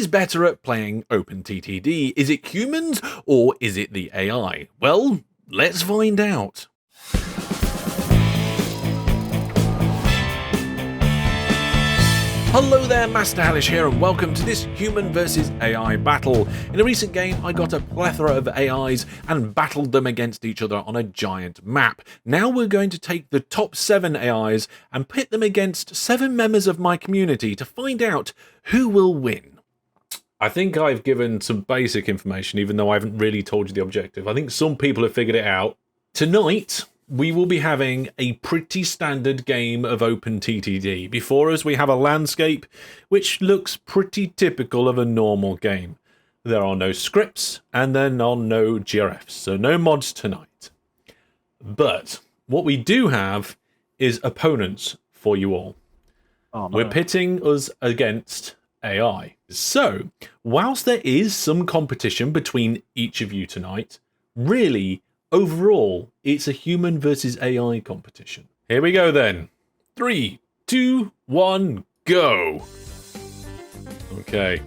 is better at playing OpenTTD? Is it humans or is it the AI? Well, let's find out. Hello there, Master Hellish here, and welcome to this human versus AI battle. In a recent game, I got a plethora of AIs and battled them against each other on a giant map. Now we're going to take the top 7 AIs and pit them against 7 members of my community to find out who will win. I think I've given some basic information, even though I haven't really told you the objective. I think some people have figured it out. Tonight, we will be having a pretty standard game of OpenTTD. Before us, we have a landscape which looks pretty typical of a normal game. There are no scripts, and there are no GRFs, so no mods tonight. But what we do have is opponents for you all. Oh, no. We're pitting us against AI. So, whilst there is some competition between each of you tonight, really, overall, it's a human versus AI competition. Here we go then. 3, 2, 1, go. Okay.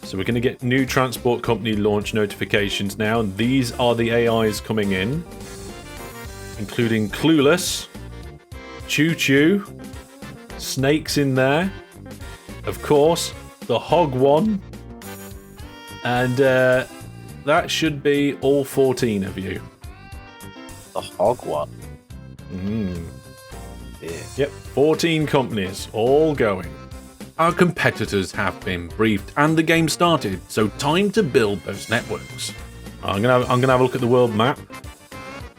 So we're going to get new transport company launch notifications now. And these are the AIs coming in, including Clueless, Choo Choo, Snake's in there, of course, the Hog one, and that should be all 14 of you. The Hog one. Yeah. Yep, 14 companies, all going. Our competitors have been briefed and the game started, so time to build those networks. I'm gonna have a look at the world map.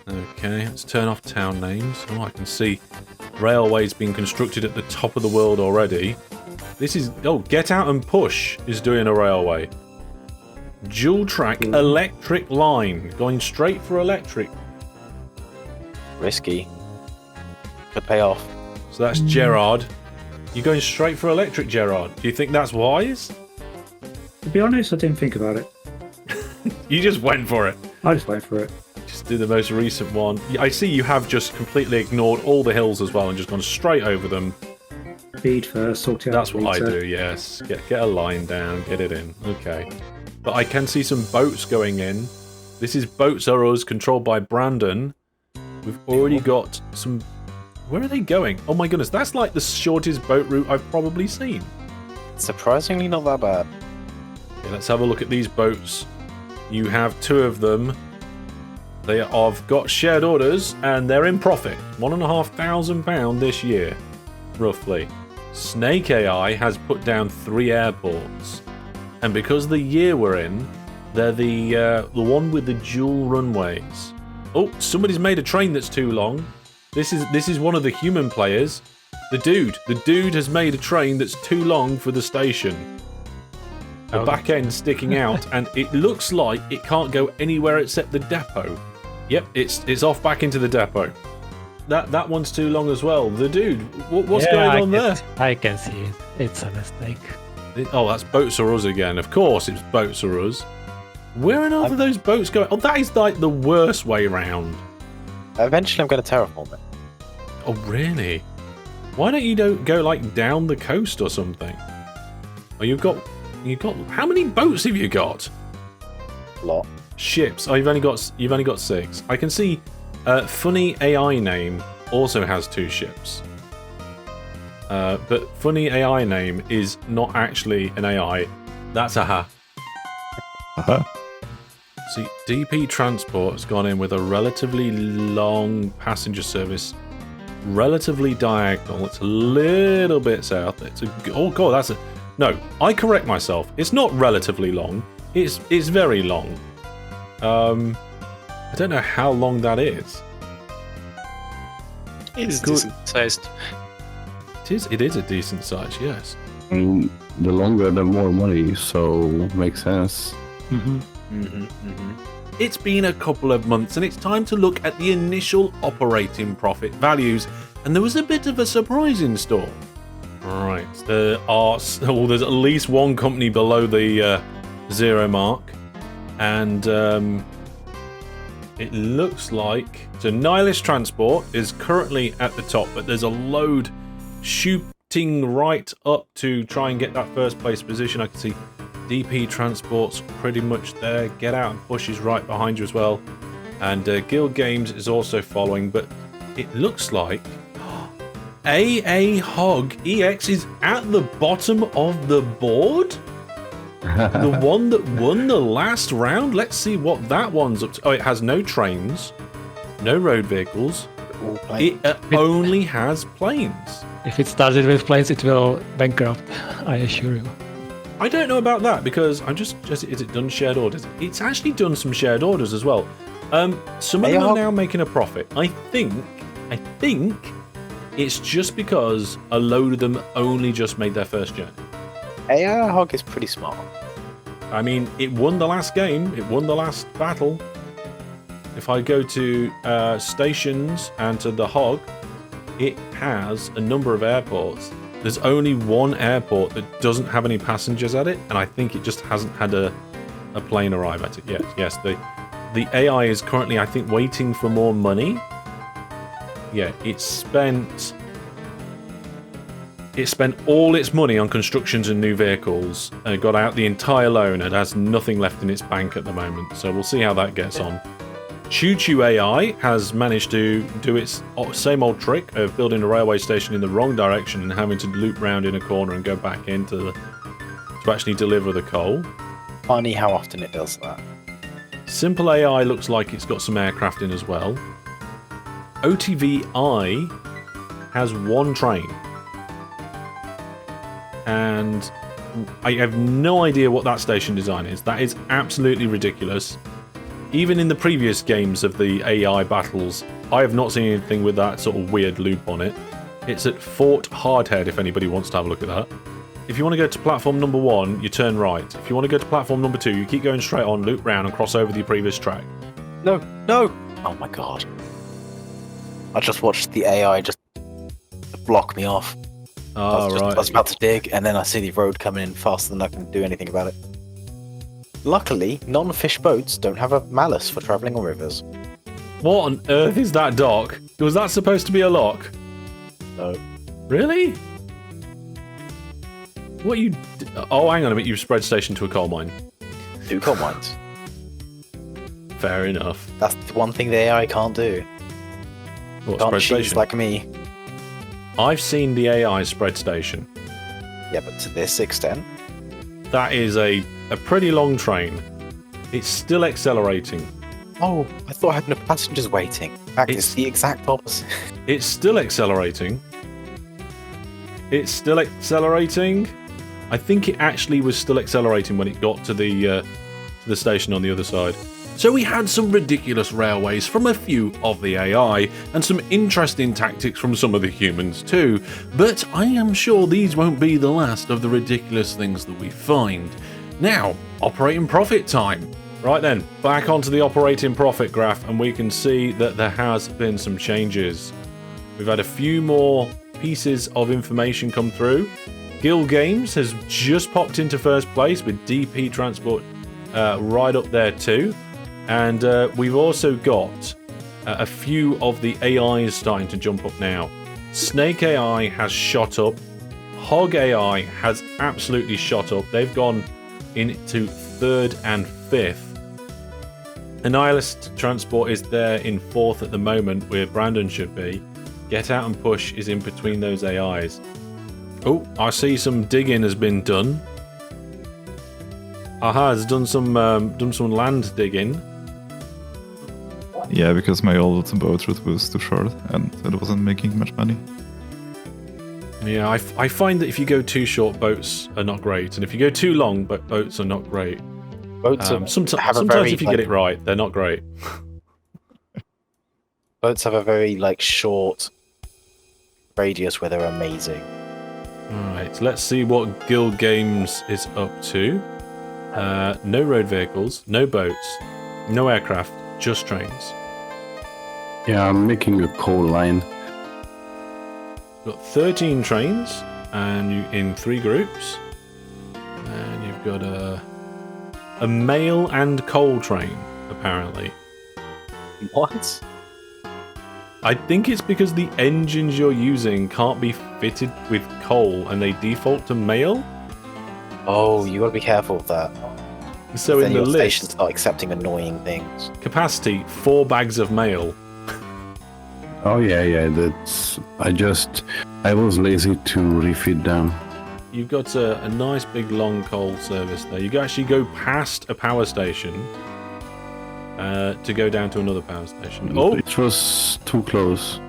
Okay, let's turn off town names. Oh, I can see railways being constructed at the top of the world already. This is... Oh, Get Out and Push is doing a railway. Dual track electric line, going straight for electric. Risky. Could pay off. So that's Gerard. You're going straight for electric, Gerard. Do you think that's wise? To be honest, I didn't think about it. You just went for it. I just went for it. Just do the most recent one. I see you have just completely ignored all the hills as well and just gone straight over them. Feed first, sort it out. That's what I do, yes. Get a line down, get it in. Okay. But I can see some boats going in. This is Boats Are Us, controlled by Brandon. We've already got some... Where are they going? Oh my goodness, that's like the shortest boat route I've probably seen. Surprisingly not that bad. Okay, let's have a look at these boats. You have 2 of them. They have got shared orders and they're in profit. £1,500 this year, roughly. Snake AI has put down 3 airports. And because the year we're in, they're the one with the dual runways. Oh, somebody's made a train that's too long. This is one of the human players. The dude has made a train that's too long for the station. The back end sticking out, and it looks like it can't go anywhere except the depot. Yep, it's off back into the depot. That one's too long as well. The dude, what's going on there? I can see it. It's a mistake. Oh, that's Boats Are Us again. Of course, it's Boats Are Us. Where on earth are those boats going? Oh, that is like the worst way round. Eventually, I'm going to terraform it. Oh, really? Why don't you go like down the coast or something? Oh, you've got. How many boats have you got? A lot. Ships. Oh, you've only got 6. I can see. Funny AI Name also has 2 ships. But Funny AI Name is not actually an AI. That's a ha. See, DP Transport has gone in with a relatively long passenger service, relatively diagonal. It's a little bit south. Oh god, that's a... No, I correct myself. It's not relatively long. It's very long. I don't know how long that is. It's decent sized. It is a decent size, yes. The longer, the more money, so makes sense. It's been a couple of months and it's time to look at the initial operating profit values, and there was a bit of a surprise in store. Right, there's at least one company below the 0 mark, and it looks like... So Nihilist Transport is currently at the top, but there's a load shooting right up to try and get that first place position. I can see DP transport's pretty much there. Get Out and Push is right behind you as well. And Guild Games is also following, but it looks like AA Hog EX is at the bottom of the board. The one that won the last round. Let's see what that one's up to. Oh, it has no trains, no road vehicles. It only has planes. If it started with planes, it will bankrupt, I assure you. I don't know about that because I'm just is it done shared orders? It's actually done some shared orders as well. Some of them are now making a profit. I think it's just because a load of them only just made their first journey. AI Hog is pretty smart. I mean, it won the last game. It won the last battle. If I go to stations and to the Hog, it has a number of airports. There's only one airport that doesn't have any passengers at it, and I think it just hasn't had a plane arrive at it yet. Yes, the AI is currently, I think, waiting for more money. Yeah, it spent all its money on constructions and new vehicles, got out the entire loan, and has nothing left in its bank at the moment. So we'll see how that gets on. Choo Choo AI has managed to do its same old trick of building a railway station in the wrong direction and having to loop round in a corner and go back in to actually deliver the coal. Funny how often it does that. Simple AI looks like it's got some aircraft in as well. OTVI has one train. And I have no idea what that station design is. That is absolutely ridiculous. Even in the previous games of the AI battles, I have not seen anything with that sort of weird loop on it. It's at Fort Hardhead, if anybody wants to have a look at that. If you want to go to platform number 1, you turn right. If you want to go to platform number 2, you keep going straight on, loop round, and cross over the previous track. No, no! Oh my god. I just watched the AI just block me off. Oh, right. I was about to dig, and then I see the road coming in faster than I can do anything about it. Luckily, non-fish boats don't have a malus for travelling on rivers. What on earth is that dock? Was that supposed to be a lock? No. Really? What you... Oh, hang on a minute. You've spread station to a coal mine. 2 coal mines. Fair enough. That's the one thing the AI can't do. What, Can't spread cheese station? like me. I've seen the AI spread station. Yeah, but to this extent. That is a pretty long train. It's still accelerating. Oh, I thought I had no passengers waiting. In fact, it's the exact opposite. It's still accelerating. It's still accelerating. I think it actually was still accelerating when it got to the station on the other side. So we had some ridiculous railways from a few of the AI, and some interesting tactics from some of the humans too, but I am sure these won't be the last of the ridiculous things that we find. Now, operating profit time. Right then, back onto the operating profit graph, and we can see that there has been some changes. We've had a few more pieces of information come through. Guild Games has just popped into first place with DP Transport right up there too. And we've also got a few of the AIs starting to jump up now. Snake AI has shot up. Hog AI has absolutely shot up. They've gone into 3rd and 5th. Annihilist Transport is there in 4th at the moment, where Brandon should be. Get Out and Push is in between those AIs. Oh, I see some digging has been done. Aha, has done some land digging. Yeah, because my old boat route was too short and it wasn't making much money. Yeah, I find that if you go too short, boats are not great, and if you go too long, boats are not great. Boats sometimes if you get it right, they're not great. Boats have a very short radius where they're amazing. Alright, let's see what Guild Games is up to. No road vehicles, no boats, no aircraft, just trains. Yeah, I'm making a coal line. Got 13 trains, and you in 3 groups, and you've got a mail and coal train, apparently. What? I think it's because the engines you're using can't be fitted with coal, and they default to mail. Oh, you got to be careful of that. So then in the your list, station start accepting annoying things. capacity 4 bags of mail. Oh yeah. I was lazy to refeed them. You've got a nice big long coal service there. You can actually go past a power station to go down to another power station. Oh, It was too close.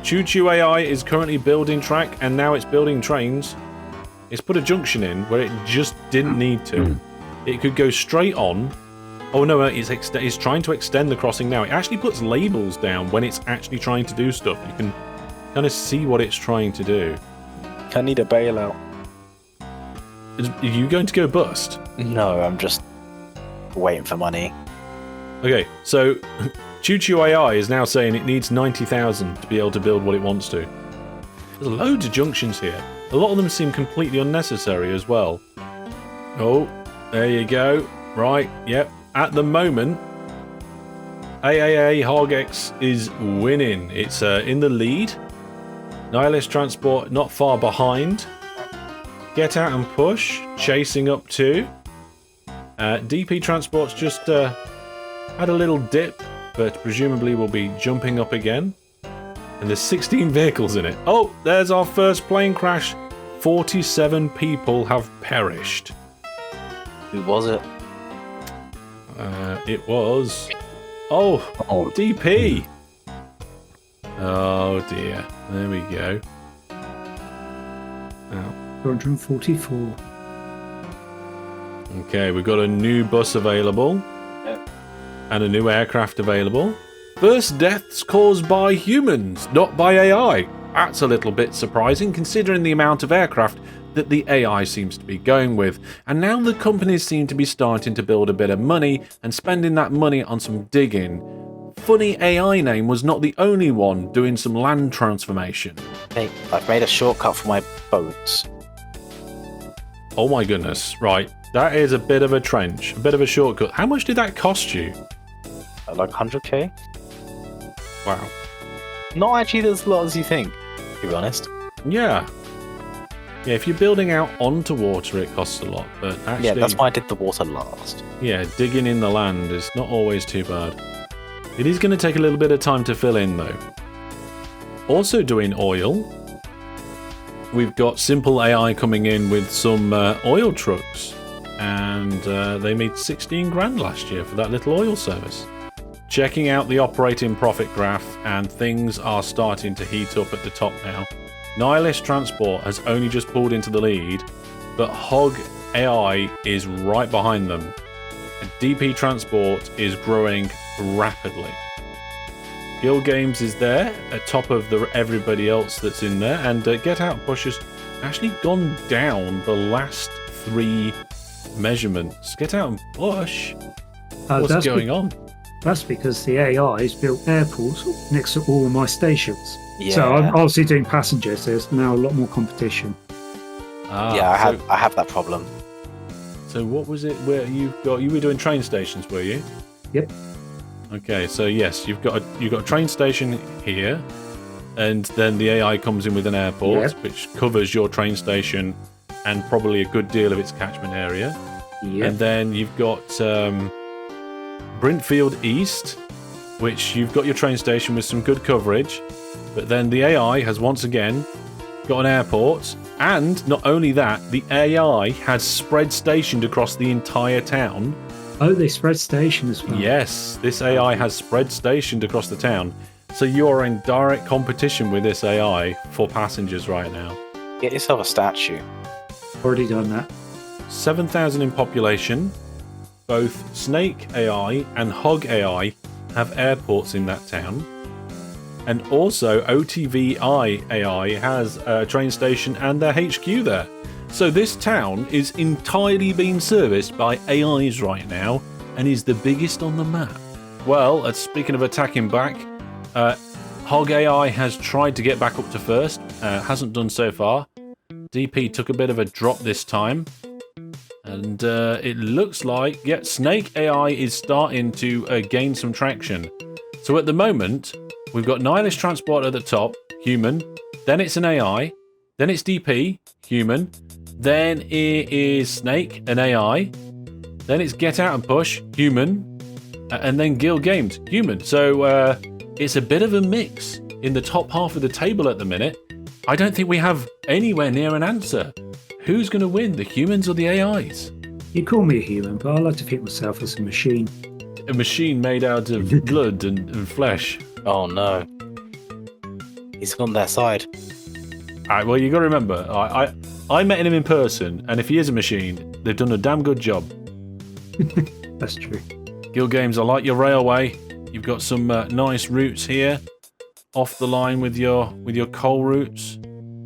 Choo Choo AI is currently building track, and now it's building trains. It's put a junction in where it just didn't need to. It could go straight on. Oh no, it's trying to extend the crossing now. It actually puts labels down when it's actually trying to do stuff. You can kind of see what it's trying to do. I need a bailout. Are you going to go bust? No, I'm just waiting for money. Okay, so Choo Choo AI is now saying it needs 90,000 to be able to build what it wants to. There's loads of junctions here. A lot of them seem completely unnecessary as well. Oh, there you go. Right, yep. At the moment, AAA Hargex is winning. It's in the lead. Nihilist Transport not far behind. Get Out and Push chasing up too. DP Transport's just had a little dip, but presumably will be jumping up again. And there's 16 vehicles in it. Oh, there's our first plane crash. 47 people have perished. Who was it? It was... Oh, DP! Oh dear. There we go. Ow. 244. Okay, we've got a new bus available. Yep. And a new aircraft available. First deaths caused by humans, not by AI. That's a little bit surprising considering the amount of aircraft that the AI seems to be going with. And now the companies seem to be starting to build a bit of money and spending that money on some digging. Funny AI name was not the only one doing some land transformation. Hey, I've made a shortcut for my boats. Oh my goodness, right. That is a bit of a trench, a bit of a shortcut. How much did that cost you? Like 100k? Wow. Not actually as lot as you think, to be honest. Yeah. Yeah, if you're building out onto water, it costs a lot, but actually... Yeah, that's why I did the water last. Yeah, digging in the land is not always too bad. It is going to take a little bit of time to fill in, though. Also doing oil, we've got Simple AI coming in with some oil trucks, and they made 16 grand last year for that little oil service. Checking out the operating profit graph, and things are starting to heat up at the top now. Nihilist Transport has only just pulled into the lead, but Hog AI is right behind them. And DP Transport is growing rapidly. Guild Games is there, at top of everybody else that's in there, and Get Out Push has actually gone down the last 3 measurements. Get Out and Push? What's going on? That's because the AI has built airports next to all my stations. Yeah. So I'm obviously doing passengers. There's now a lot more competition. Yeah, I have that problem. So what was it where you were doing train stations, were you? Yep. Okay, so yes, you've got a train station here, and then the AI comes in with an airport, Yep. which covers your train station and probably a good deal of its catchment area. Yep. And then you've got Brintfield East, which you've got your train station with some good coverage, but then the AI has once again got an airport, and not only that, the AI has spread stationed across the entire town. Oh, they spread station as well. Yes, this AI has spread stationed across the town, so you are in direct competition with this AI for passengers right now. Get yourself a statue. Already done that. 7,000 in population. Both Snake AI and Hog AI have airports in that town. And also OTVI AI has a train station and their HQ there. So this town is entirely being serviced by AIs right now and is the biggest on the map. Well, speaking of attacking back, Hog AI has tried to get back up to first, hasn't done so far. DP took a bit of a drop this time. And it looks like, yeah, Snake AI is starting to gain some traction. So at the moment, we've got Nihilist Transport at the top, human. Then it's an AI. Then it's DP, human. Then it is Snake, an AI. Then it's Get Out and Push, human. And then Guild Games, human. So it's a bit of a mix in the top half of the table at the minute. I don't think we have anywhere near an answer. Who's going to win, the humans or the AIs? You call me a human, but I like to think myself as a machine. A machine made out of blood and flesh. Oh no. He's on their side. All right, well, you got to remember, I met him in person, and if he is a machine, they've done a damn good job. That's true. Guild Games, I like your railway. You've got some nice routes here, off the line with your coal routes.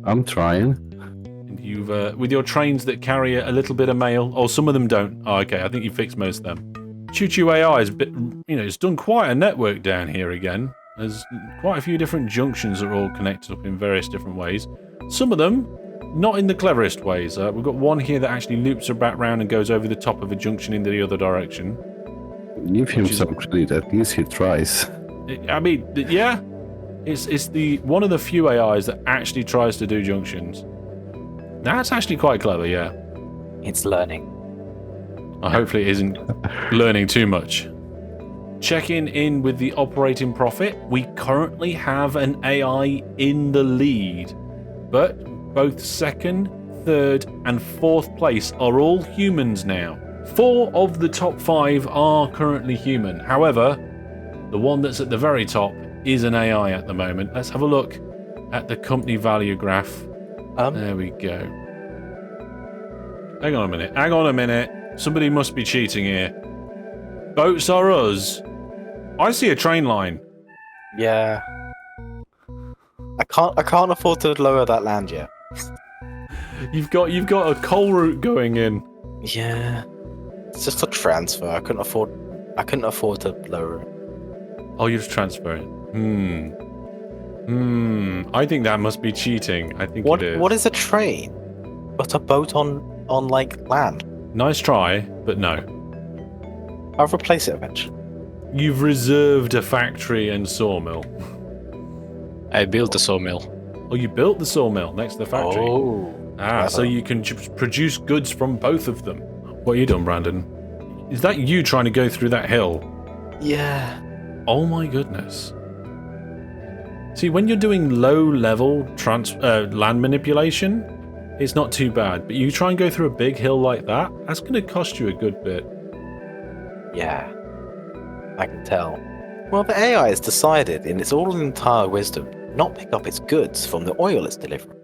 I'm trying. And you've with your trains that carry a little bit of mail. Oh, some of them don't. Oh, okay, I think you fixed most of them. Choo Choo AI is it's done quite a network down here again. There's quite a few different junctions that are all connected up in various different ways. Some of them not in the cleverest ways. We've got one here that actually loops back round and goes over the top of a junction in the other direction. Give him some credit. At least he tries. I mean, yeah, it's the one of the few AIs that actually tries to do junctions. That's actually quite clever, yeah. It's learning. Hopefully it isn't learning too much. Checking in with the operating profit, we currently have an AI in the lead, but both second, third, and fourth place are all humans now. 4 of the top 5 are currently human. However, the one that's at the very top is an AI at the moment. Let's have a look at the company value graph. There we go. Hang on a minute. Somebody must be cheating here. Boats are us. I see a train line. Yeah. I can't afford to lower that land yet. You've got a coal route going in. Yeah. It's just a transfer. I couldn't afford to lower it. Oh, you just transfer it. I think that must be cheating. I think it is. What is a train? But a boat on like land. Nice try, but no. I'll replace it eventually. You've reserved a factory and sawmill. I built a sawmill. Oh, you built the sawmill next to the factory. Oh. So you can produce goods from both of them. What are you doing, Brandon? Is that you trying to go through that hill? Yeah. Oh my goodness. See, when you're doing low-level land manipulation, it's not too bad. But you try and go through a big hill like that, that's going to cost you a good bit. Yeah. I can tell. Well, the AI has decided, in its all-entire wisdom, not pick up its goods from the oil it's delivering.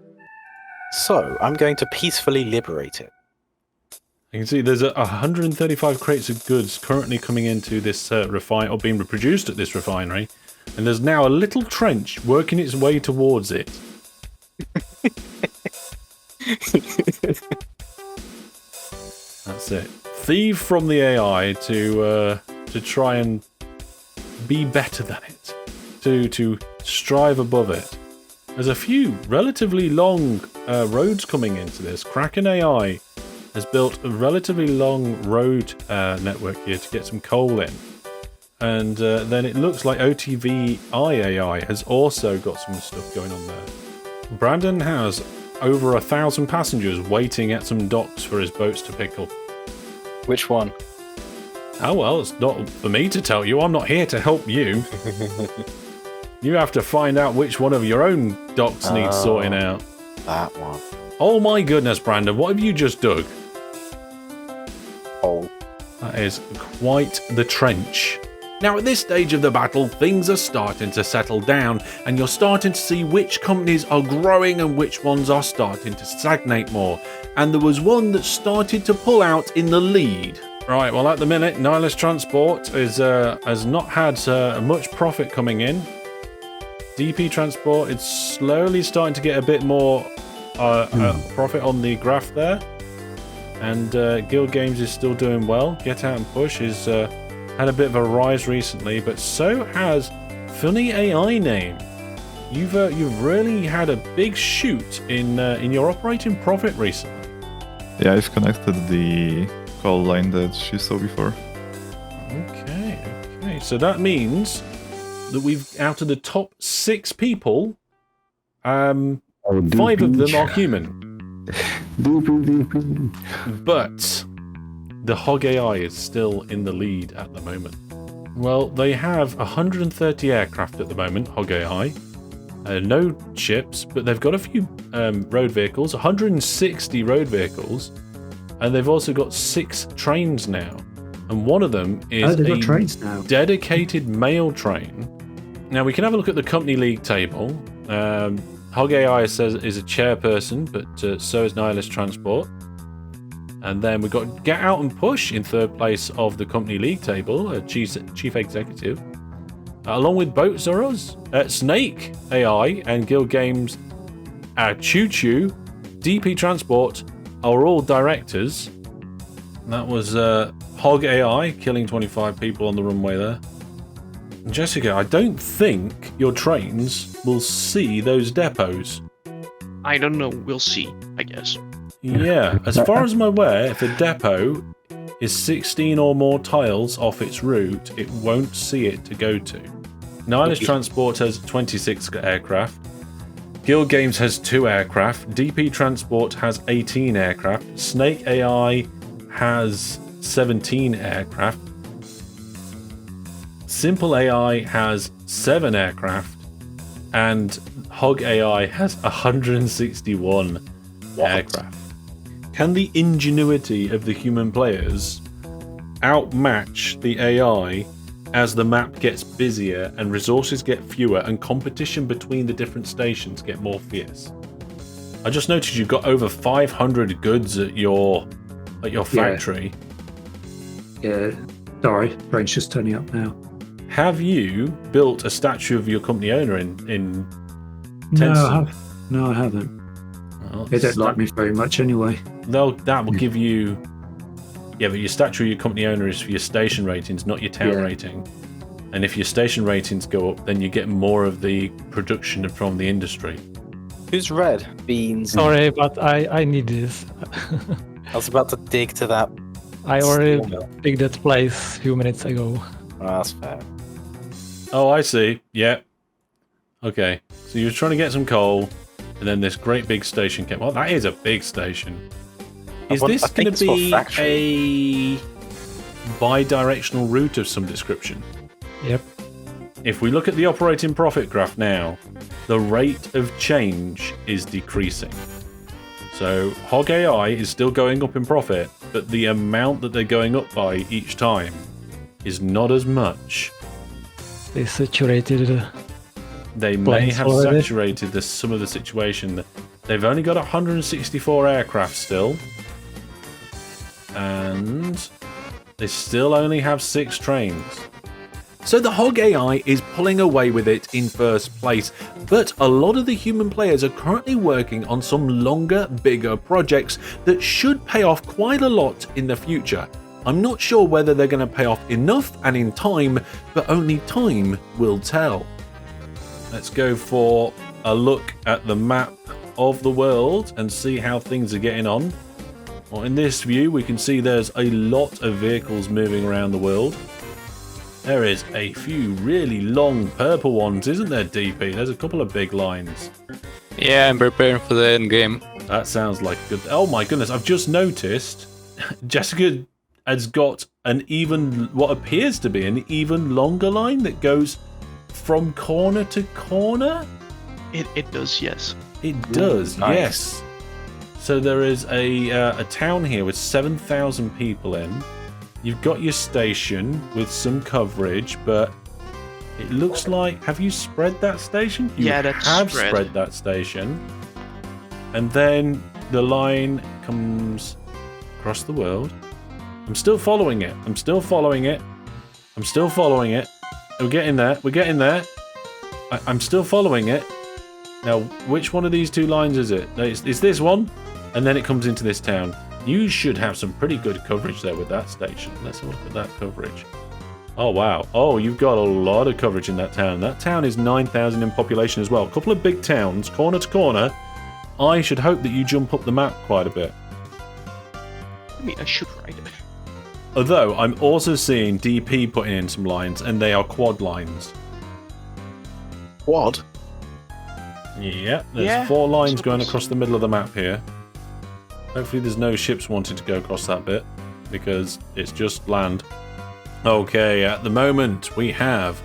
So, I'm going to peacefully liberate it. You can see there's 135 crates of goods currently coming into this or being produced at this refinery, and there's now a little trench working its way towards it. That's it. Thieve from the AI to try and be better than it, to strive above it. There's a few relatively long roads coming into this. Kraken AI has built a relatively long road network here to get some coal in. And then it looks like OTAI AI has also got some stuff going on there. Brandon has over 1,000 passengers waiting at some docks for his boats to pick up. Which one? Oh well, it's not for me to tell you. I'm not here to help you. You have to find out which one of your own docks needs sorting out. That one. Oh my goodness, Brandon, what have you just dug? Oh. That is quite the trench. Now at this stage of the battle, things are starting to settle down, and you're starting to see which companies are growing and which ones are starting to stagnate more. And there was one that started to pull out in the lead. Right, well at the minute, Nihilist Transport has not had much profit coming in. DP Transport is slowly starting to get a bit more profit on the graph there. And Guild Games is still doing well. Get Out and Push has had a bit of a rise recently, but so has Funny AI Name. You've really had a big shoot in your operating profit recently. Yeah, I've connected the call line that she saw before. Okay. So that means that we've, out of the top 6 people, 5 of them are human. But the Hog AI is still in the lead at the moment. Well, they have 130 aircraft at the moment, Hog AI. No ships, but they've got a few road vehicles, 160 road vehicles, and they've also got 6 trains now. And one of them is they've got trains now. Dedicated mail train. Now we can have a look at the company league table. Hog AI says is a chairperson, but so is Hellish Transport. And then we've got Get Out and Push in 3rd place of the company league table, chief executive. Along with Boats Are Us, Snake AI and Guild Games, Choo Choo, DP Transport are all directors. That was Hog AI killing 25 people on the runway there. Jessica, I don't think your trains will see those depots. I don't know. We'll see, I guess. Yeah, as far as I'm aware, if a depot is 16 or more tiles off its route, it won't see it to go to. Hellish Transport has 26 aircraft. Guild Games has 2 aircraft. DP Transport has 18 aircraft. Snake AI has 17 aircraft. Simple AI has 7 aircraft. And Hog AI has 161 aircraft. Can the ingenuity of the human players outmatch the AI as the map gets busier and resources get fewer and competition between the different stations get more fierce? I just noticed you've got over 500 goods at your factory. Yeah. Sorry, brain's just turning up now. Have you built a statue of your company owner in No, I haven't. Well, They don't like me very much anyway. that will give you... Yeah, but your statue of your company owner is for your station ratings, not your town rating. And if your station ratings go up, then you get more of the production from the industry. Who's red? Beans. Sorry, but I need this. I was about to dig to that. I already steel mill. picked that place a few minutes ago. Oh, that's fair. Oh, I see. Yeah. Okay. So you were trying to get some coal, and then this great big station came. Well, that is a big station. Is this going to be a bi-directional route of some description? Yep. If we look at the operating profit graph now, the rate of change is decreasing. So Hog AI is still going up in profit, but the amount that they're going up by each time is not as much. They saturated. They may have already. saturated some of the situation. They've only got 164 aircraft still. And they still only have 6 trains. So the Hog AI is pulling away with it in first place, but a lot of the human players are currently working on some longer, bigger projects that should pay off quite a lot in the future. I'm not sure whether they're going to pay off enough and in time, but only time will tell. Let's go for a look at the map of the world and see how things are getting on. Well, in this view, we can see there's a lot of vehicles moving around the world. There is a few really long purple ones, isn't there, DP? There's a couple of big lines. Yeah, I'm preparing for the end game. That sounds like good. Oh my goodness, I've just noticed Jessica has got what appears to be an even longer line that goes from corner to corner. It does, yes. It does, nice. yes. So there is a town here with 7,000 people in. You've got your station with some coverage, but it looks like... Have you spread that station? You Yeah, that's have spread. spread that station. And then the line comes across the world. I'm still following it. I'm still following it. I'm still following it. We're getting there. We're getting there. I'm still following it. Now, which one of these 2 lines is it? It's this one, and then it comes into this town. You should have some pretty good coverage there with that station. Let's look at that coverage. Oh, wow. Oh, you've got a lot of coverage in that town. That town is 9,000 in population as well. A couple of big towns, corner to corner. I should hope that you jump up the map quite a bit. I mean, I should write it. Although, I'm also seeing DP putting in some lines, and they are quad lines. Quad? Yeah, there's Yeah, 4 lines so going close. across the middle of the map here. Hopefully there's no ships wanting to go across that bit, because it's just land. Okay, at the moment we have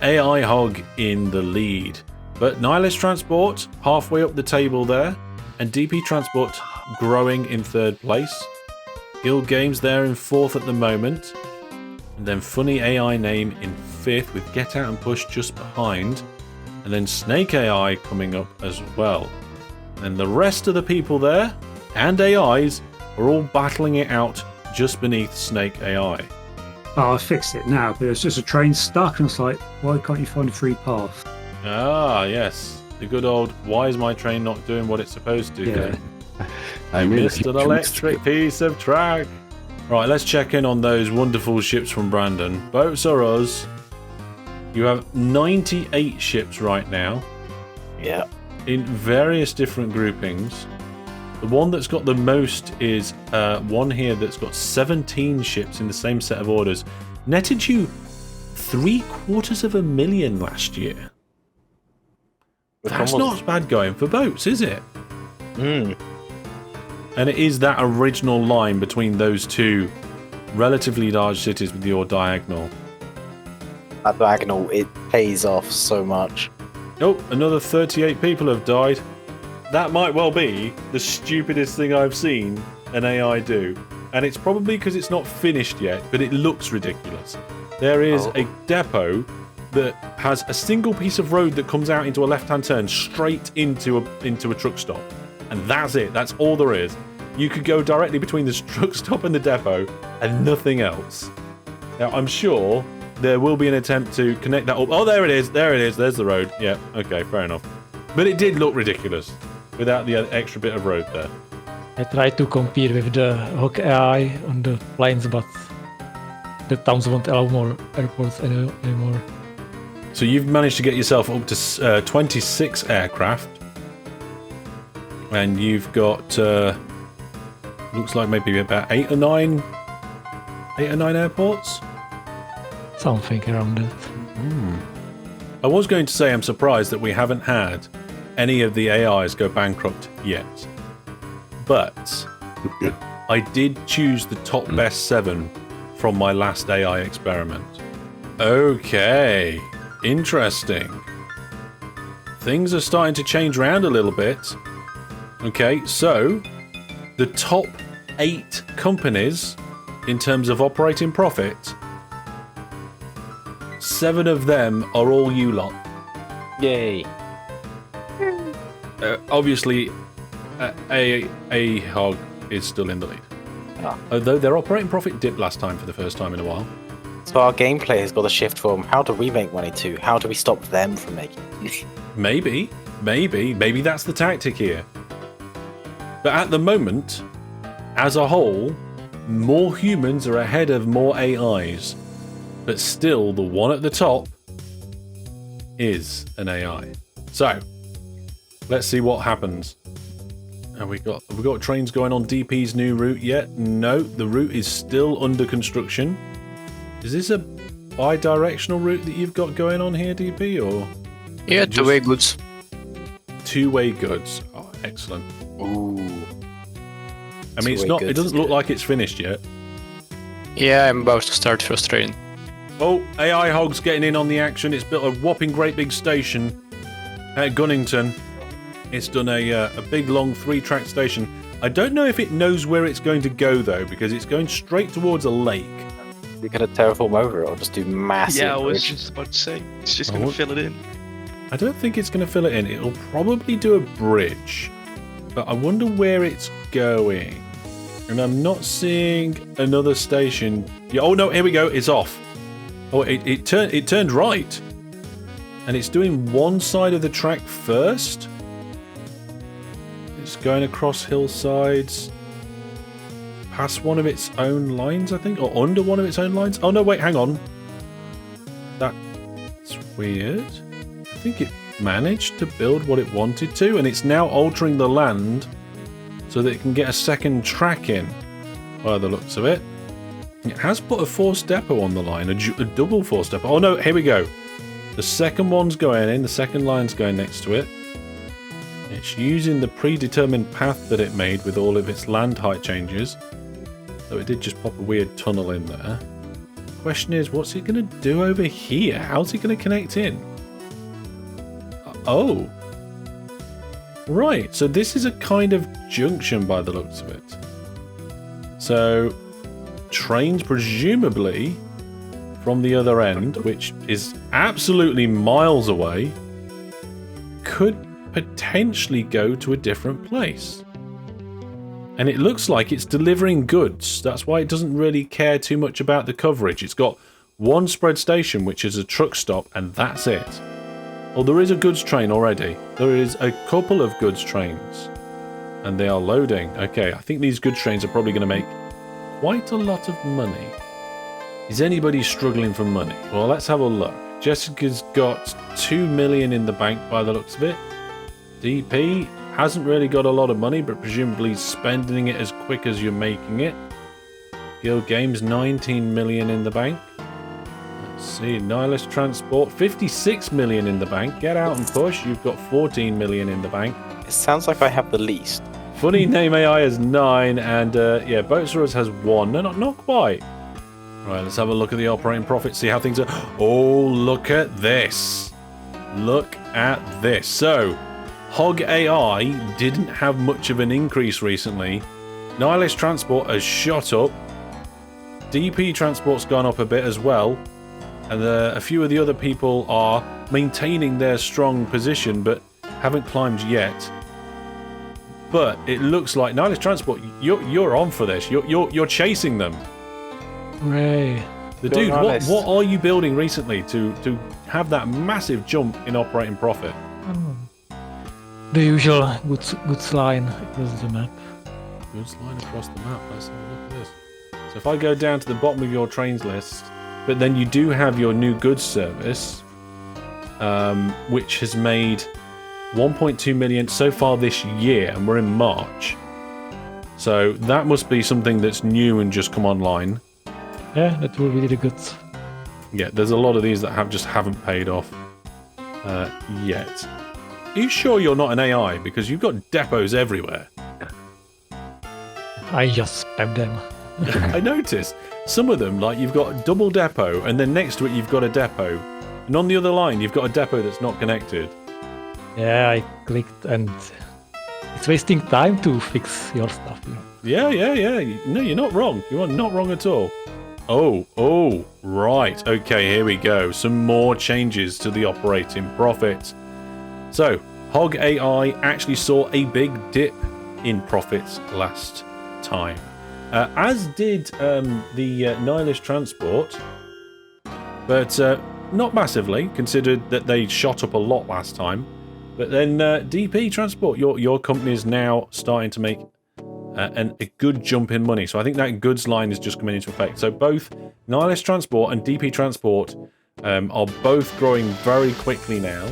AI Hog in the lead, but Nihilist Transport halfway up the table there, and DP Transport growing in 3rd place. Guild Games there in 4th at the moment, and then Funny AI Name in 5th with Get Out and Push just behind, and then Snake AI coming up as well. And the rest of the people there and AIs are all battling it out just beneath Snake AI. Oh, I fixed it now, but it's just a train stuck, and it's like, why can't you find a free path? Ah, yes. The good old, why is my train not doing what it's supposed to? Yeah. I You made a missed an huge electric mistake. piece of track. Right, let's check in on those wonderful ships from Brandon. Boats are us. You have 98 ships right now Yeah. in various different groupings. The one that's got the most is one here that's got 17 ships in the same set of orders. Netted you 750,000 last year. That's not bad going for boats, is it? Mm. And it is that original line between those two relatively large cities with your diagonal. That diagonal, it pays off so much. Oh, another 38 people have died. That might well be the stupidest thing I've seen an AI do. And it's probably because it's not finished yet, but it looks ridiculous. There is a depot that has a single piece of road that comes out into a left-hand turn straight into a truck stop. And that's it. That's all there is. You could go directly between the truck stop and the depot and nothing else. Now, I'm sure there will be an attempt to connect that up. Oh, there it is. There it is. There's the road. Yeah, okay, fair enough. But it did look ridiculous without the extra bit of road there. I tried to compete with the Hawk AI on the planes, but the towns won't allow more airports anymore. So you've managed to get yourself up to 26 aircraft. And you've got, looks like maybe about 8 or 9 airports? Something around that. I was going to say I'm surprised that we haven't had any of the AIs go bankrupt yet. But I did choose the top best 7 from my last AI experiment. Okay, interesting. Things are starting to change around a little bit. Okay, so the top 8 companies in terms of operating profit, 7 of them are all you lot. Yay. Obviously, A Hog is still in the lead. Ah. Although their operating profit dipped last time for the first time in a while. So our gameplay has got to shift from how do we make money to how do we stop them from making money? Maybe that's the tactic here. But at the moment, as a whole, more humans are ahead of more AIs. But still, the one at the top is an AI. So, let's see what happens. Have we got trains going on DP's new route yet? No, the route is still under construction. Is this a bi-directional route that you've got going on here, DP, or? Yeah, just two-way goods. Two-way goods. Oh, excellent. Ooh. I mean, it doesn't look like it's finished yet. Yeah, I'm about to start first train. Oh, AI Hog's getting in on the action. It's built a whopping great big station at Gunnington. It's done a big long 3-track station. I don't know if it knows where it's going to go though, because it's going straight towards a lake. We could terraform over it or just do massive. Yeah, I was bridge. just about to say. It's just going to fill it in. I don't think it's going to fill it in. It'll probably do a bridge, but I wonder where it's going. And I'm not seeing another station. Yeah, oh no, here we go. It's off. Oh, it turned right, and it's doing one side of the track first. It's going across hillsides, past one of its own lines, I think, or under one of its own lines. Oh no, wait, hang on. That's weird. I think it managed to build what it wanted to, and it's now altering the land so that it can get a second track in, by the looks of it. It has put a forced depot on the line, a double forced depot. Oh no, here we go. The second one's going in, the second line's going next to it. It's using the predetermined path that it made with all of its land height changes. So it did just pop a weird tunnel in there. Question is, what's it going to do over here? How's it going to connect in? Oh. Right, so this is a kind of junction by the looks of it. So, trains presumably from the other end, which is absolutely miles away, could potentially go to a different place. And it looks like it's delivering goods. That's why it doesn't really care too much about the coverage. It's got one spread station, which is a truck stop, and that's it. Well, there is a goods train already. There is a couple of goods trains. And they are loading. Okay, I think these goods trains are probably going to make quite a lot of money. Is anybody struggling for money? Well, let's have a look. Jessica's got 2 million in the bank by the looks of it. DP hasn't really got a lot of money, but presumably spending it as quick as you're making it. Guild Games, 19 million in the bank. Let's see, Nihilist Transport, 56 million in the bank. Get out and push. You've got 14 million in the bank. It sounds like I have the least. Funny Name AI has 9, and yeah, Boatsaurus has 1. No, not quite. Right, let's have a look at the operating profit, see how things are. Oh, look at this. Look at this. So, Hog AI didn't have much of an increase recently. Nihilist Transport has shot up. DP Transport's gone up a bit as well. And a few of the other people are maintaining their strong position, but haven't climbed yet. But it looks like Nihilist Transport, you're on for this. You're chasing them. Hooray. The dude, what are you building recently to have that massive jump in operating profit? The usual goods line across the map. Goods line across the map. Let's have a look at this. So if I go down to the bottom of your trains list, but then you do have your new goods service, which has made 1.2 million so far this year, and we're in March. So that must be something that's new and just come online. Yeah, that will be the goods. Yeah, there's a lot of these that haven't paid off yet. Are you sure you're not an AI? Because you've got depots everywhere. I just spam them. I noticed some of them, like you've got a double depot, and then next to it you've got a depot, and on the other line you've got a depot that's not connected. Yeah, I clicked, and it's wasting time to fix your stuff. Yeah. No, you're not wrong. You are not wrong at all. Oh, right. Okay, here we go. Some more changes to the operating profit. So, Hog AI actually saw a big dip in profits last time. As did the Nihilist Transport, but not massively, considered that they shot up a lot last time. But then DP Transport, your company is now starting to make a good jump in money. So I think that goods line is just coming into effect. So both Nihilist Transport and DP Transport are both growing very quickly now.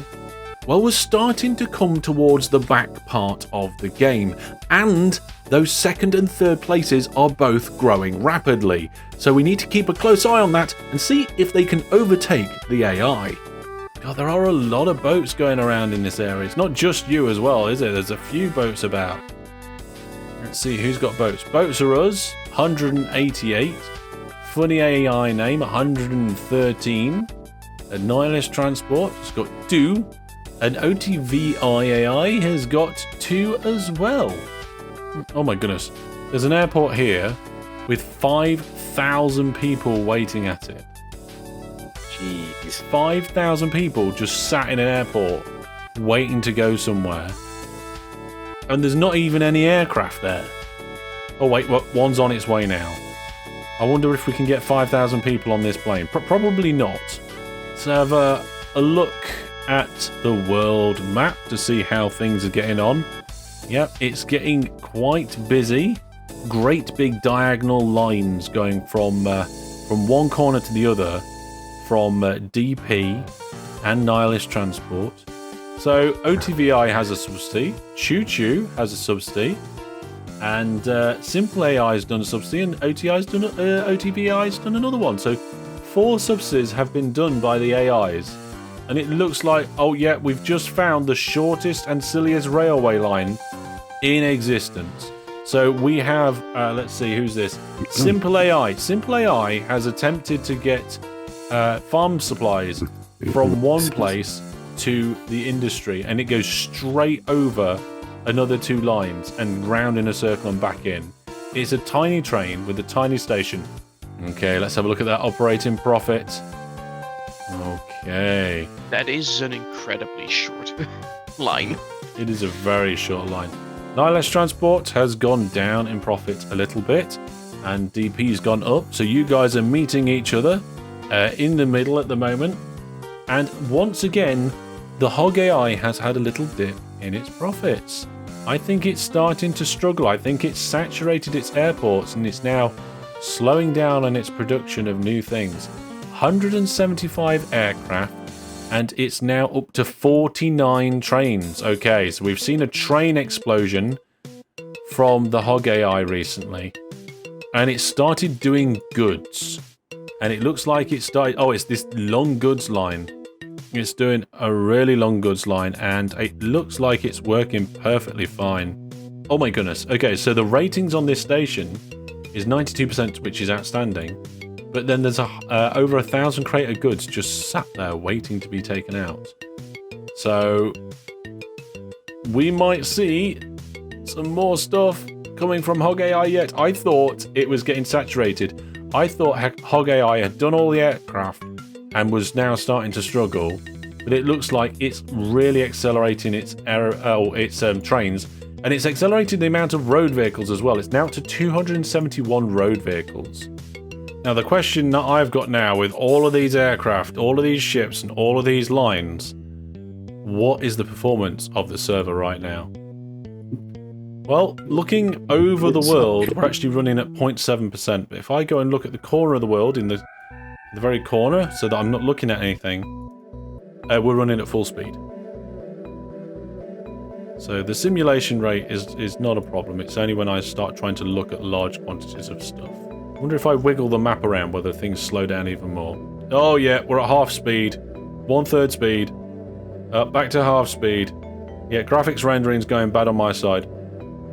Well, we're starting to come towards the back part of the game, and those second and third places are both growing rapidly. So we need to keep a close eye on that and see if they can overtake the AI. God, there are a lot of boats going around in this area. It's not just you as well, is it? There's a few boats about. Let's see who's got boats. Boats are us, 188. Funny AI name, 113. A Nihilist Transport has got 2. An OTAI AI has got 2 as well. Oh my goodness. There's an airport here with 5,000 people waiting at it. Jeez. 5,000 people just sat in an airport waiting to go somewhere. And there's not even any aircraft there. Oh wait, one's on its way now. I wonder if we can get 5,000 people on this plane. Probably not. Let's have a look at the world map to see how things are getting on. Yep, it's getting quite busy. Great big diagonal lines going from one corner to the other, from DP and Nihilist Transport. So OTVI has a subsidy, Choo Choo has a subsidy, and Simple AI has done a subsidy, and OTVI has done another one. So 4 subsidies have been done by the AIs. And it looks like, oh yeah, we've just found the shortest and silliest railway line in existence. So we have, let's see, who's this? Simple AI. Simple AI has attempted to get farm supplies from one place to the industry, and it goes straight over another 2 lines and round in a circle and back in. It's a tiny train with a tiny station. Okay, let's have a look at that operating profit. Okay. That is an incredibly short line. It is a very short line. Nihilish Transport has gone down in profit a little bit, and DP's gone up, so you guys are meeting each other in the middle at the moment. And once again, the Hog AI has had a little dip in its profits. I think it's starting to struggle. I think it's saturated its airports and it's now slowing down on its production of new things. 175 aircraft, and it's now up to 49 trains. Okay, so we've seen a train explosion from the Hog AI recently, and it started doing goods. And it looks like it started... Oh, it's this long goods line. It's doing a really long goods line, and it looks like it's working perfectly fine. Oh my goodness. Okay, so the ratings on this station is 92%, which is outstanding. But then there's over 1,000 crate of goods just sat there waiting to be taken out. So we might see some more stuff coming from Hog AI yet. I thought it was getting saturated. I thought Hog AI had done all the aircraft and was now starting to struggle. But it looks like it's really accelerating its trains. And it's accelerated the amount of road vehicles as well. It's now up to 271 road vehicles. Now, the question that I've got now with all of these aircraft, all of these ships, and all of these lines, what is the performance of the server right now? Well, looking over the world, we're actually running at 0.7%. But if I go and look at the corner of the world, in the very corner, so that I'm not looking at anything, we're running at full speed. So the simulation rate is not a problem. It's only when I start trying to look at large quantities of stuff. I wonder if I wiggle the map around whether things slow down even more. Oh yeah, we're at half speed. 1/3 speed. Back to half speed. Yeah, graphics rendering's going bad on my side.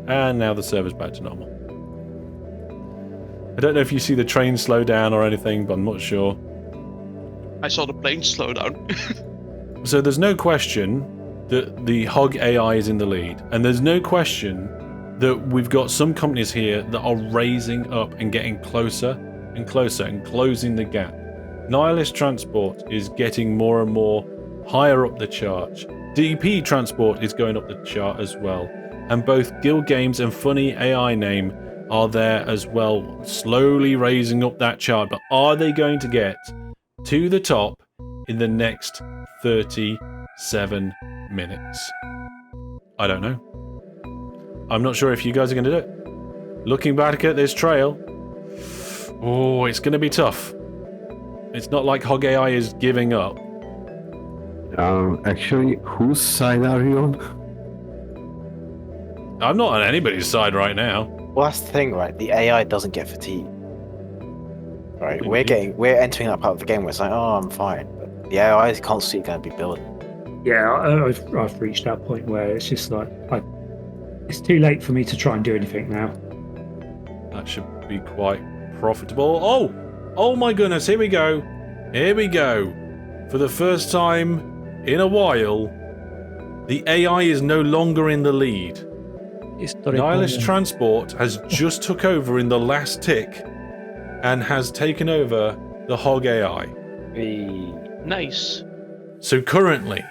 And now the server's back to normal. I don't know if you see the train slow down or anything, but I'm not sure. I saw the plane slow down. So there's no question that the Hog AI is in the lead. And there's no question that we've got some companies here that are raising up and getting closer and closer and closing the gap. Nihilish Transport is getting more and more higher up the chart. DP Transport is going up the chart as well. And both Guild Games and Funny AI Name are there as well, slowly raising up that chart. But are they going to get to the top in the next 37 minutes? I don't know. I'm not sure if you guys are going to do it. Looking back at this trail, oh, it's going to be tough. It's not like Hog AI is giving up. Actually, whose side are you on? I'm not on anybody's side right now. Well, that's the thing, right? The AI doesn't get fatigued. Right? We're entering that part of the game where it's like, oh, I'm fine. But the AI is constantly going to be building. Yeah, I've reached that point where it's just like, it's too late for me to try and do anything now. That should be quite profitable. Oh my goodness, here we go. Here we go. For the first time in a while, the AI is no longer in the lead. Nihilish Transport has just took over in the last tick and has taken over the Hog AI. Nice. So currently,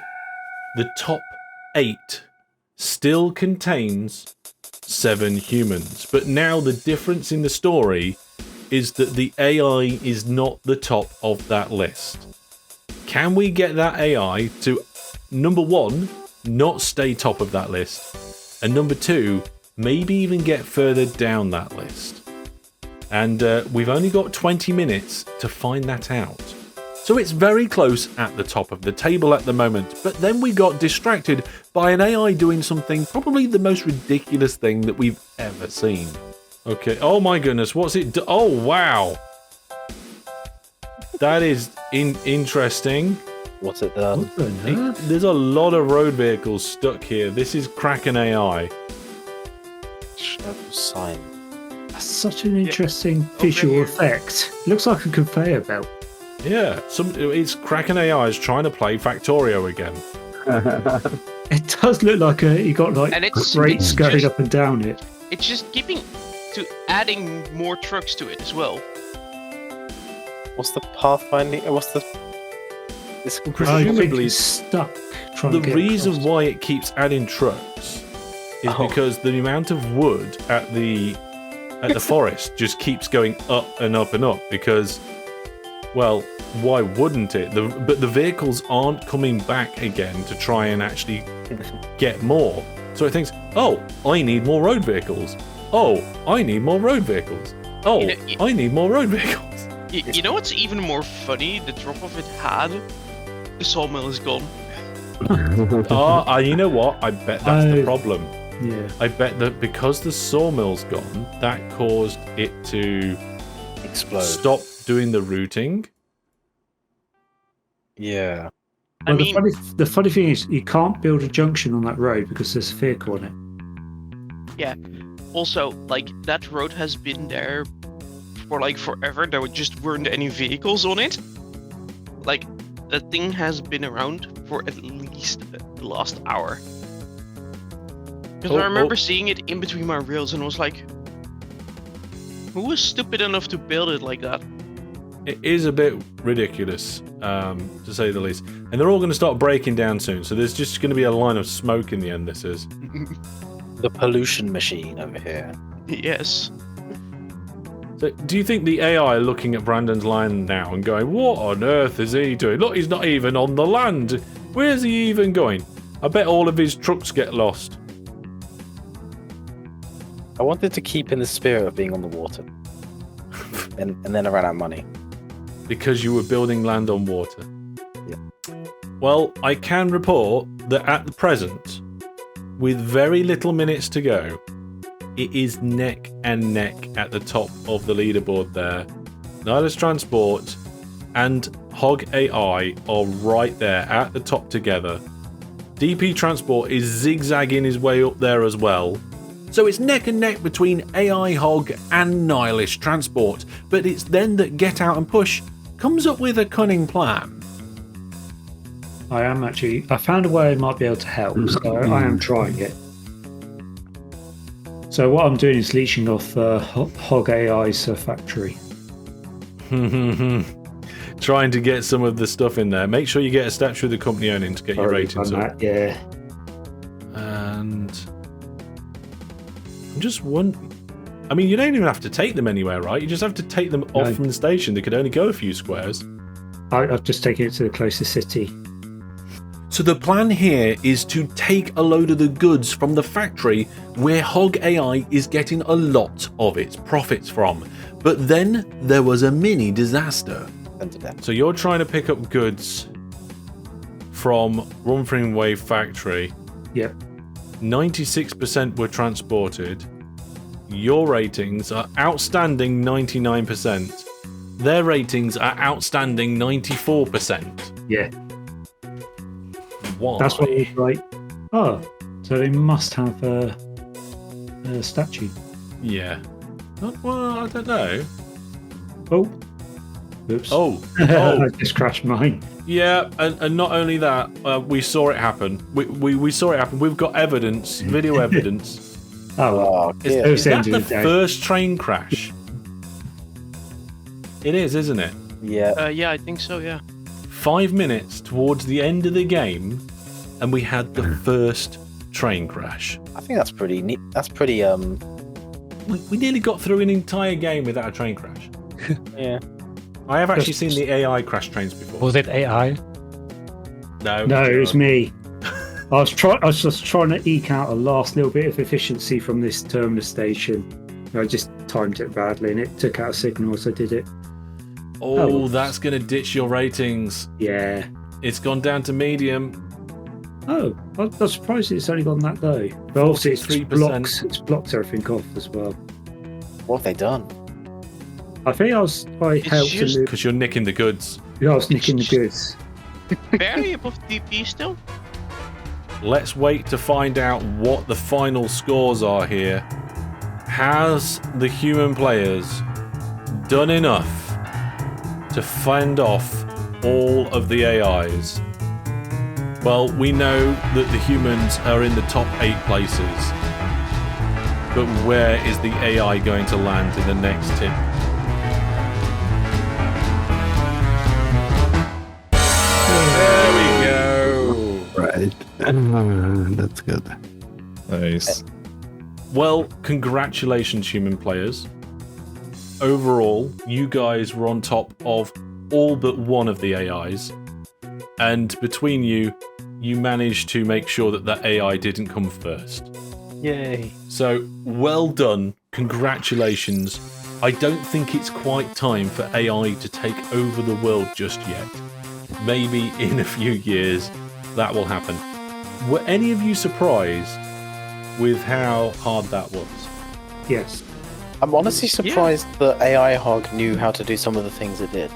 the top 8 still contains 7 humans. But now the difference in the story is that the AI is not the top of that list. Can we get that AI to, number 1, not stay top of that list, and number 2, maybe even get further down that list? And we've only got 20 minutes to find that out. So it's very close at the top of the table at the moment, but then we got distracted by an AI doing something, probably the most ridiculous thing that we've ever seen. Okay, oh my goodness, what's it do? Oh wow! That is interesting. What's it done? What the hell? There's a lot of road vehicles stuck here. This is Kraken AI. Shadow sign. That's such an interesting visual here. effect. Looks like a conveyor belt. Yeah, it's Kraken AI is trying to play Factorio again. It does look like you got like And it's rates going just- up and down it. It's just adding more trucks to it as well. What's the pathfinding? What's the? It's I think Presumably, it's stuck trying the to get reason across. why it keeps adding trucks is Oh. because the amount of wood at the forest just keeps going up and up and up because, well, why wouldn't it? But the vehicles aren't coming back again to try and actually get more. So it thinks, oh, I need more road vehicles. Oh, I need more road vehicles. Oh, I need more road vehicles. You know what's even more funny? The drop-off it had, the sawmill is gone. You know what? I bet that's the Oh. problem. Yeah. I bet that because the sawmill's gone, that caused it to explode. stop doing the routing. Yeah. Well, mean- the funny thing is, you can't build a junction on that road because there's a vehicle on it. Yeah. Also, like, that road has been there for like forever. There just weren't any vehicles on it. Like, that thing has been around for at least the last hour. Because I remember seeing it in between my rails and was like, who was stupid enough to build it like that? It is a bit ridiculous, to say the least. And they're all going to start breaking down soon, so there's just going to be a line of smoke in the end, this is. The pollution machine over here. Yes. So do you think the AI are looking at Brandon's line now and going, what on earth is he doing? Look, he's not even on the land. Where's he even going? I bet all of his trucks get lost. I wanted to keep in the spirit of being on the water. and then I ran out of money. Because you were building land on water. Yeah. Well, I can report that at the present, with very little minutes to go, it is neck and neck at the top of the leaderboard there. Nihilist Transport and Hog AI are right there at the top together. DP Transport is zigzagging his way up there as well. So it's neck and neck between AI Hog and Nihilist Transport, but it's then that Get Out and Push comes up with a cunning plan. I found a way I might be able to help, so I am trying it. So what I'm doing is leeching off Hog AI's factory. Trying to get some of the stuff in there. Make sure you get a statue of the company owning to get your Already ratings done up. that, yeah. And I'm just wondering. I mean, you don't even have to take them anywhere, right? You just have to take them off No. from the station. They could only go a few squares. I've just taken it to the closest city. So the plan here is to take a load of the goods from the factory where Hog AI is getting a lot of its profits from. But then there was a mini disaster. So you're trying to pick up goods from Rumfring Wave factory. Yep. 96% were transported. Your ratings are outstanding 99%. Their ratings are outstanding 94%. Yeah. Why? That's what it's like. Oh, so they must have a statue. Yeah. Well, I don't know. Oh. Oops. Oh. I Oh. just crashed mine. Yeah, and not only that, we saw it happen. We saw it happen. We've got evidence, video evidence. Oh, well. Oh, Is, yeah. is that End the of the day. first train crash? It is, isn't it? Yeah. Yeah, I think so, yeah. 5 minutes towards the end of the game, and we had the first train crash. I think that's pretty neat. That's pretty We nearly got through an entire game without a train crash. yeah. I have actually seen the AI crash trains before. Was it AI? No, No, it was me. I was just trying to eke out a last little bit of efficiency from this terminus station. I just timed it badly and it took out a signal as I did it. Oh, that's going to ditch your ratings. Yeah. It's gone down to medium. Oh, I was surprised it's only gone that low. But also it's 43%. blocked everything off as well. What have they done? I think I It's helped just- to Because you're nicking the goods. I was nicking the goods. Barely above DP still. Let's wait to find out what the final scores are here. Has the human players done enough to fend off all of the AIs? Well, we know that the humans are in the top 8 places. But where is the AI going to land in the next tip? There we go. Right. That's good. Nice. Well, congratulations, human players. Overall, you guys were on top of all but one of the AIs. And between you, you managed to make sure that that AI didn't come first. Yay. So, well done. Congratulations. I don't think it's quite time for AI to take over the world just yet. Maybe in a few years that will happen. Were any of you surprised with how hard that was? Yes. I'm honestly surprised that AI Hog knew how to do some of the things it did.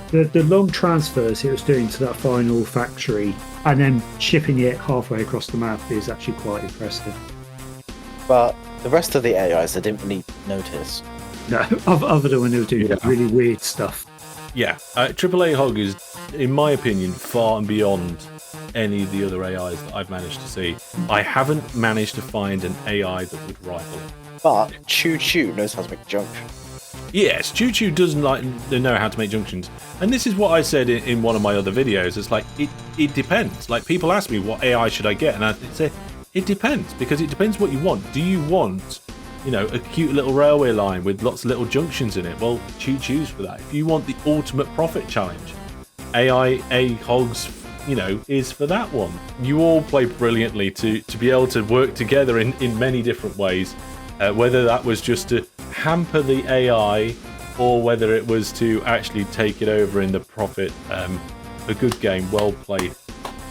The long transfers it was doing to that final factory and then shipping it halfway across the map is actually quite impressive. But the rest of the AIs I didn't really notice. No, other than when they were doing really weird stuff. Yeah, AAA Hog is, in my opinion, far and beyond any of the other AIs that I've managed to see. I haven't managed to find an AI that would rival it. But Choo Choo knows how to make junctions. Yes, Choo Choo does know how to make junctions. And this is what I said in one of my other videos. It's like, it depends. Like, people ask me, what AI should I get? And I say, it depends, because it depends what you want. Do you want, you know, a cute little railway line with lots of little junctions in it? Well, Choo Choo's for that. If you want the ultimate profit challenge, AI Hogs, you know, is for that one. You all play brilliantly to be able to work together in many different ways. Whether that was just to hamper the AI or whether it was to actually take it over in the profit. A good game, well played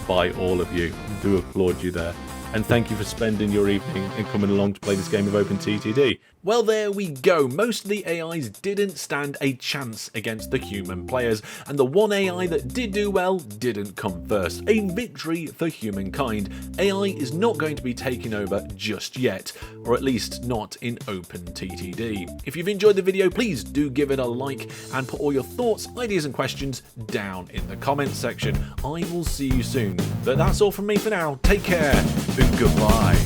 by all of you. I do applaud you there. And thank you for spending your evening and coming along to play this game of OpenTTD. Well, there we go. Most of the AIs didn't stand a chance against the human players, and the one AI that did do well didn't come first. A victory for humankind. AI is not going to be taking over just yet, or at least not in OpenTTD. If you've enjoyed the video, please do give it a like and put all your thoughts, ideas and questions down in the comments section. I will see you soon. But that's all from me for now. Take care and goodbye.